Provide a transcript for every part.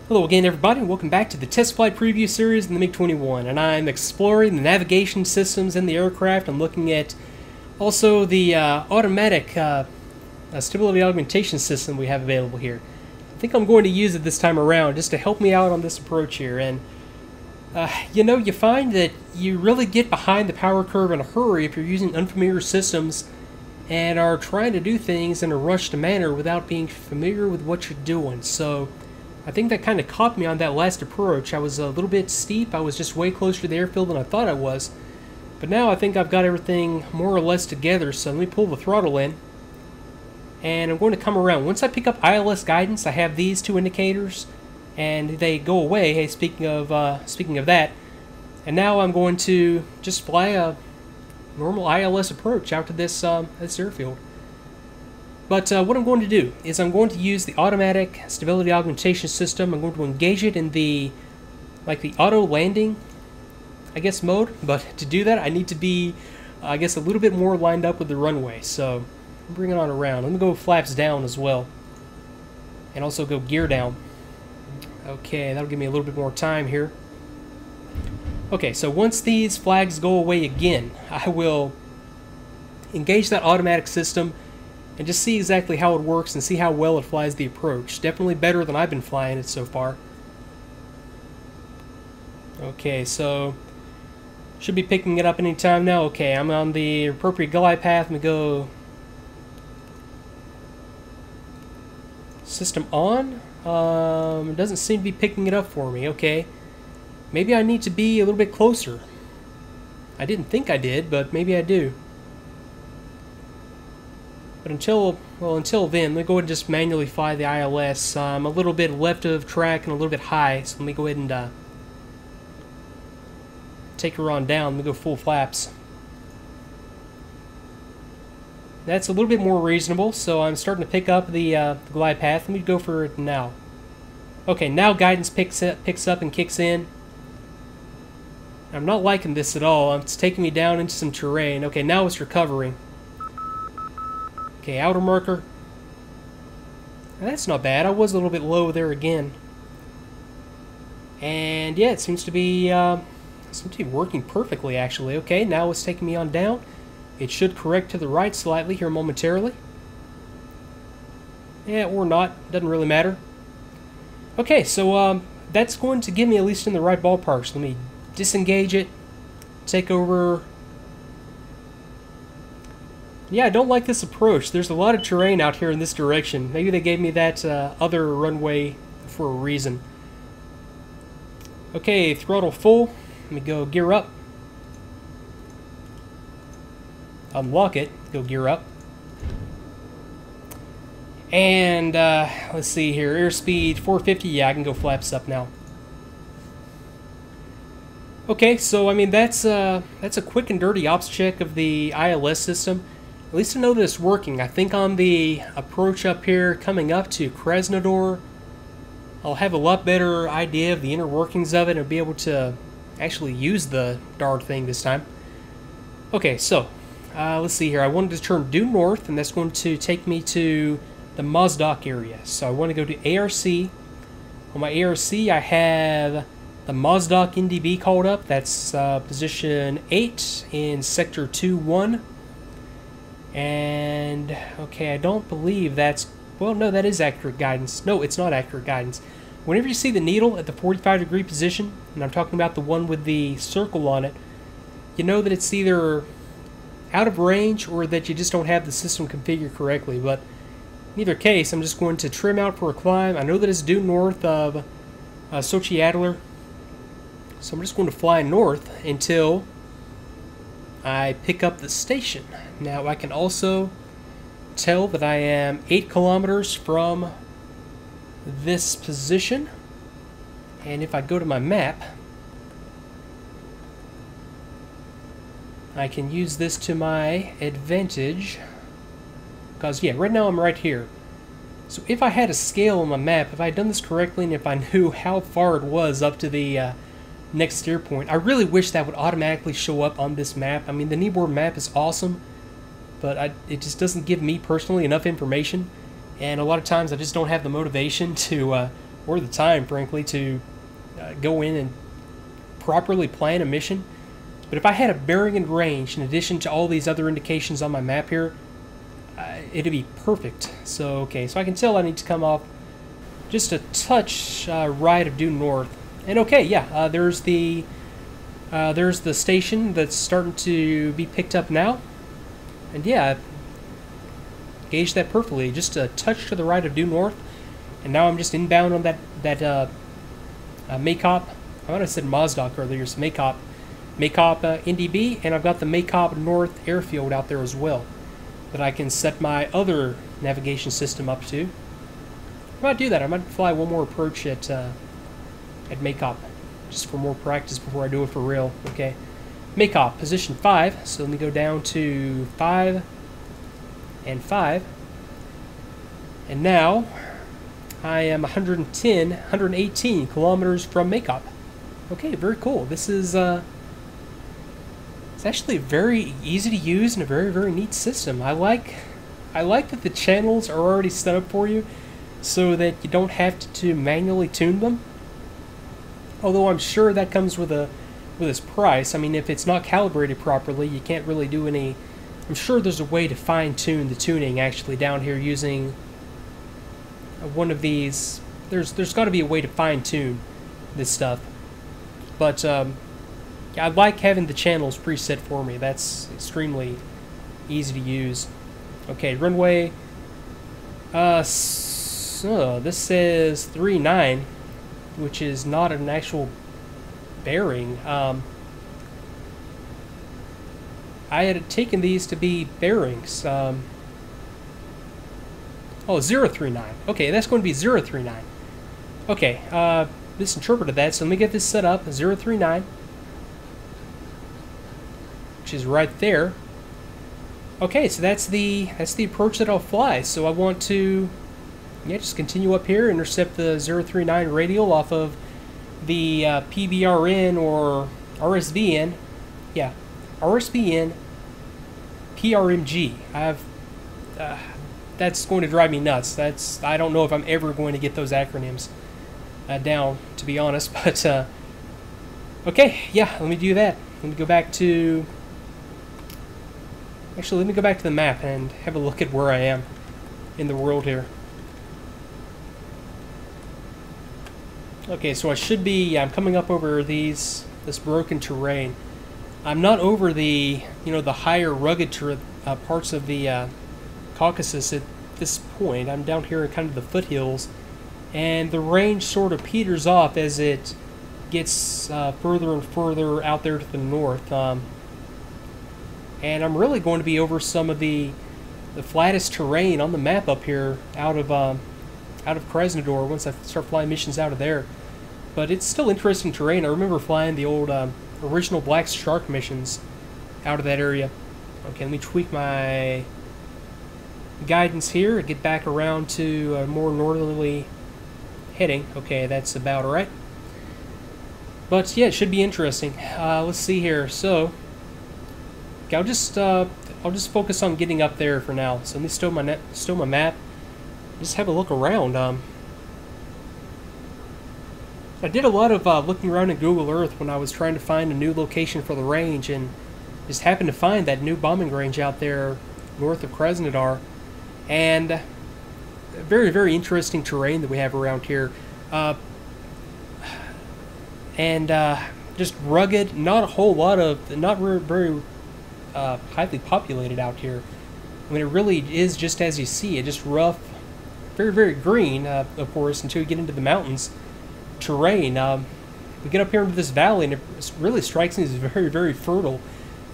Hello again everybody, and welcome back to the test flight preview series in the MiG-21, and I'm exploring the navigation systems in the aircraft. I'm looking at also the automatic stability augmentation system we have available here. I think I'm going to use it this time around just to help me out on this approach here. And you find that you really get behind the power curve in a hurry if you're using unfamiliar systems and are trying to do things in a rushed manner without being familiar with what you're doing. So I think that kind of caught me on that last approach. I was a little bit steep. I was just way closer to the airfield than I thought I was. But now I think I've got everything more or less together, so let me pull the throttle in. And I'm going to come around. Once I pick up ILS guidance, I have these two indicators, and they go away. Hey, speaking of that, and now I'm going to just fly a normal ILS approach out to this airfield. But what I'm going to do is I'm going to use the automatic stability augmentation system. I'm going to engage it in the auto landing, I guess, mode. But to do that, I need to be, I guess, a little bit more lined up with the runway. So bring it on around. Let me go flaps down as well, and also go gear down. Okay, that'll give me a little bit more time here. Okay, so once these flags go away again, I will engage that automatic system and just see exactly how it works and see how well it flies the approach. Definitely better than I've been flying it so far. Okay, so should be picking it up any time now. Okay, I'm on the appropriate glide path. Let me go system on. It doesn't seem to be picking it up for me. Okay, maybe I need to be a little bit closer. I didn't think I did, but maybe I do. But until then, let me go ahead and just manually fly the ILS. I'm a little bit left of track and a little bit high, so let me go ahead and take her on down. Let me go full flaps. That's a little bit more reasonable, so I'm starting to pick up the glide path. Let me go for it now. Okay, now guidance picks up and kicks in. I'm not liking this at all. It's taking me down into some terrain. Okay, now it's recovering. Okay, outer marker. That's not bad. I was a little bit low there again. And yeah, it seems to be working perfectly, actually. Okay, now it's taking me on down. It should correct to the right slightly here momentarily. Yeah, or not. Doesn't really matter. Okay, so that's going to get me at least in the right ballpark. So let me disengage it, take over. Yeah, I don't like this approach. There's a lot of terrain out here in this direction. Maybe they gave me that other runway for a reason. Okay, throttle full. Let me go gear up. Unlock it. Go gear up. And let's see here. Airspeed 450. Yeah, I can go flaps up now. Okay, so I mean that's a quick and dirty ops check of the ILS system. At least I know that it's working. I think on the approach up here coming up to Krasnodar, I'll have a lot better idea of the inner workings of it and be able to actually use the darn thing this time. Okay, so let's see here. I wanted to turn due north, and that's going to take me to the Mozdok area. So I want to go to ARC. On my ARC, I have the Mozdok NDB called up. That's position 8 in sector 2-1. And okay, I don't believe that's, well, no, that is accurate guidance. No, it's not accurate guidance. Whenever you see the needle at the 45-degree position, and I'm talking about the one with the circle on it, you know that it's either out of range or that you just don't have the system configured correctly. But in either case, I'm just going to trim out for a climb. I know that it's due north of Sochi Adler, so I'm just going to fly north until I pick up the station. Now I can also tell that I am 8 kilometers from this position, and if I go to my map, I can use this to my advantage, because yeah, right now I'm right here. So if I had a scale on my map, if I had done this correctly, and if I knew how far it was up to the next steer point, I really wish that would automatically show up on this map. I mean, the kneeboard map is awesome, but it just doesn't give me personally enough information, and a lot of times I just don't have the motivation to or the time, frankly, to go in and properly plan a mission. But if I had a bearing and range in addition to all these other indications on my map here, it'd be perfect. So, okay, so I can tell I need to come off just a touch right of due north. And okay, yeah, there's the station that's starting to be picked up now. And yeah, gauged that perfectly, just a touch to the right of due north. And now I'm just inbound on that Maikop. I might have said Mozdok earlier, it's Maikop NDB, and I've got the Maikop North airfield out there as well that I can set my other navigation system up to. I might do that. I might fly one more approach at Maikop, just for more practice before I do it for real. Okay, Maikop, position 5. So let me go down to 5 and 5. And now I am 118 kilometers from Maikop. Okay, very cool. This is it's actually very easy to use and a very, very neat system. I like that the channels are already set up for you so that you don't have to manually tune them. Although I'm sure that comes with its price. I mean, if it's not calibrated properly, you can't really do any. I'm sure there's a way to fine-tune the tuning actually down here using one of these. There's got to be a way to fine-tune this stuff. But I like having the channels preset for me. That's extremely easy to use. Okay, runway. So this says 39, which is not an actual bearing. I had taken these to be bearings. Oh, 039. Okay, that's going to be 039. Okay, misinterpreted that, so let me get this set up. 039. Which is right there. Okay, so that's the approach that I'll fly. So I want to, yeah, just continue up here, intercept the 039 radial off of the PBRN or RSVN. Yeah, RSVN PRMG. That's going to drive me nuts. I don't know if I'm ever going to get those acronyms down, to be honest. But okay, yeah, let me do that. Let me go back to. Actually, let me go back to the map and have a look at where I am in the world here. Okay, so I should be. I'm coming up over this broken terrain. I'm not over the the higher rugged parts of the Caucasus at this point. I'm down here in kind of the foothills, and the range sort of peters off as it gets further and further out there to the north. And I'm really going to be over some of the flattest terrain on the map up here, out of Krasnodar, once I start flying missions out of there. But it's still interesting terrain. I remember flying the old original Black Shark missions out of that area. Okay, let me tweak my guidance here and get back around to a more northerly heading. Okay, that's about alright. But yeah, it should be interesting. Let's see here. So I'll just focus on getting up there for now. So let me stow my map. Just have a look around. I did a lot of looking around in Google Earth when I was trying to find a new location for the range, and just happened to find that new bombing range out there north of Krasnodar. And very, very interesting terrain that we have around here. Just rugged, not a whole lot of, not very highly populated out here. I mean, it really is just as you see it, just rough, very, very green, of course, until you get into the mountains terrain. We get up here into this valley, and it really strikes me as very, very fertile.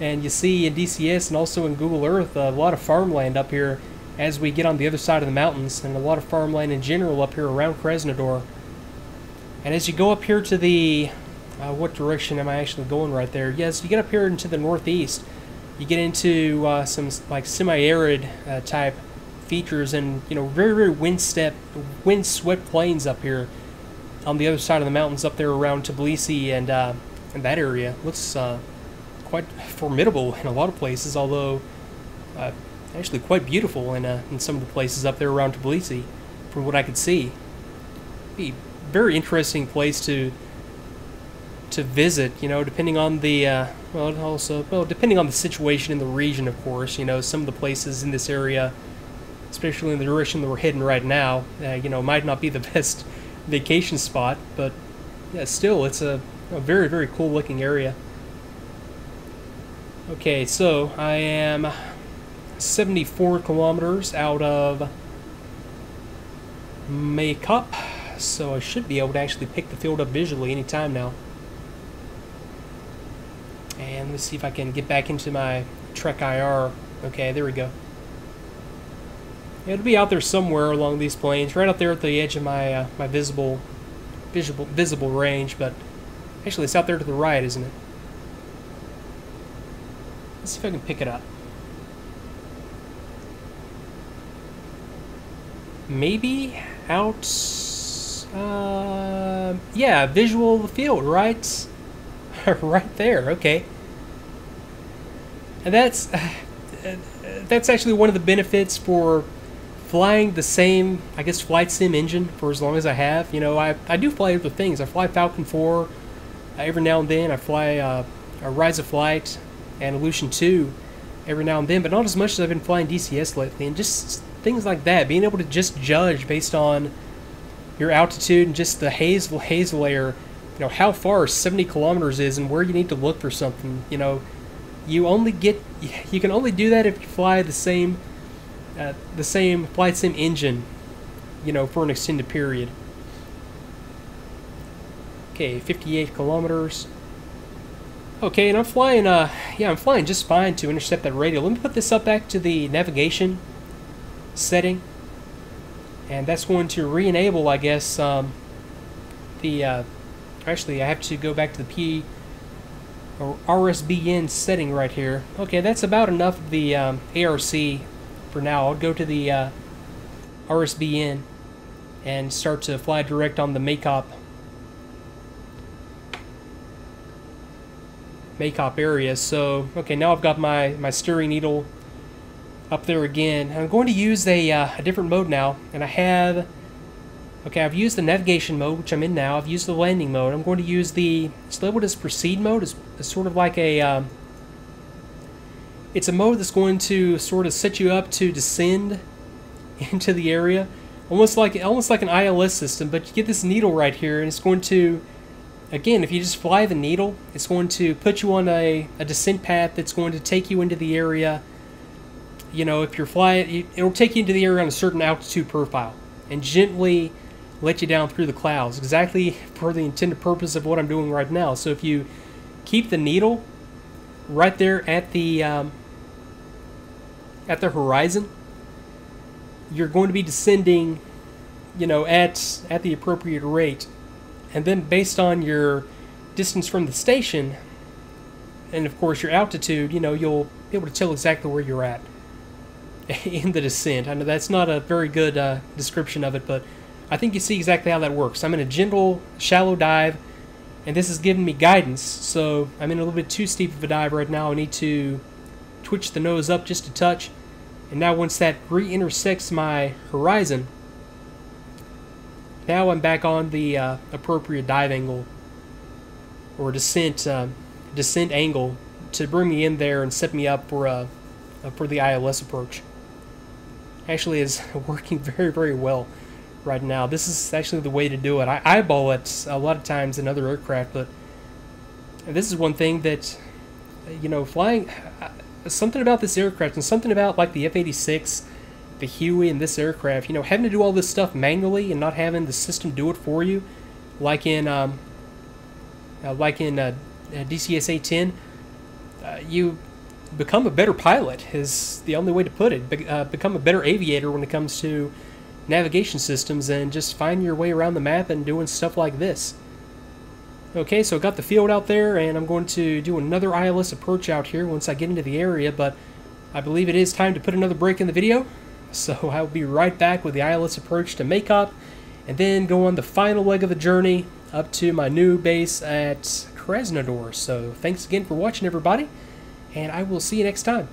And you see in DCS and also in Google Earth a lot of farmland up here as we get on the other side of the mountains, and a lot of farmland in general up here around Krasnodar. And as you go up here to the, what direction am I actually going right there? Yes, you get up here into the northeast, you get into some like semi-arid type features, and very, very wind-swept plains up here on the other side of the mountains up there around Tbilisi and that area. Looks quite formidable in a lot of places, although actually quite beautiful in some of the places up there around Tbilisi, from what I could see. Be very interesting place to visit, you know, depending on the depending on the situation in the region, of course. You know, some of the places in this area, especially in the direction that we're heading right now, you know, might not be the best vacation spot, but yeah, still, it's a very, very cool looking area. Okay, so I am 74 kilometers out of Maikop, so I should be able to actually pick the field up visually anytime now. And let's see if I can get back into my Trek IR. Okay, there we go. It'll be out there somewhere along these plains, right out there at the edge of my my visible range. But actually, it's out there to the right, isn't it? Let's see if I can pick it up. Maybe out. Yeah, visual of the field, right? Right there, okay. And that's actually one of the benefits for flying the same, I guess, flight sim engine for as long as I have. You know, I do fly other things. I fly Falcon 4 every now and then. I fly a Rise of Flight and Illusion 2 every now and then, but not as much as I've been flying DCS lately. And just things like that, being able to just judge based on your altitude and just the haze layer, you know, how far 70 kilometers is and where you need to look for something. You know, you can only do that if you fly the same flight sim engine, you know, for an extended period. Okay, 58 kilometers. Okay, and I'm flying, yeah, I'm flying just fine to intercept that radio. Let me put this up back to the navigation setting, and that's going to re-enable, I guess, actually, I have to go back to the RSBN setting right here. Okay, that's about enough of the ARC for now. I'll go to the RSBN and start to fly direct on the Maikop area. So, okay, now I've got my steering needle up there again. I'm going to use a different mode now, and I have. Okay, I've used the navigation mode, which I'm in now. I've used the landing mode. I'm going to use it's labeled as proceed mode. It's sort of like it's a mode that's going to sort of set you up to descend into the area, almost like an ILS system. But you get this needle right here, and it's going to, again, if you just fly the needle, it's going to put you on a descent path that's going to take you into the area. You know, if you're flying, it'll take you into the area on a certain altitude profile and gently let you down through the clouds, exactly for the intended purpose of what I'm doing right now. So if you keep the needle right there at the horizon, you're going to be descending, you know, at the appropriate rate, and then based on your distance from the station and of course your altitude, you know, you'll be able to tell exactly where you're at in the descent. I know that's not a very good description of it, but I think you see exactly how that works. I'm in a gentle, shallow dive, and this is giving me guidance, so I'm in a little bit too steep of a dive right now. I need to twitch the nose up just a touch, and now once that re-intersects my horizon, now I'm back on the appropriate dive angle, or descent angle, to bring me in there and set me up for the ILS approach. Actually, is working very, very well right now. This is actually the way to do it. I eyeball it a lot of times in other aircraft, but this is one thing that, you know, flying, something about this aircraft and something about like the F-86, the Huey, and this aircraft, you know, having to do all this stuff manually and not having the system do it for you, like in DCS A-10, you become a better pilot is the only way to put it. Become a better aviator when it comes to navigation systems and just find your way around the map and doing stuff like this. Okay, so I got the field out there, and I'm going to do another ILS approach out here once I get into the area, but I believe it is time to put another break in the video, so I'll be right back with the ILS approach to Maikop, and then go on the final leg of the journey up to my new base at Krasnodar. So thanks again for watching, everybody, and I will see you next time.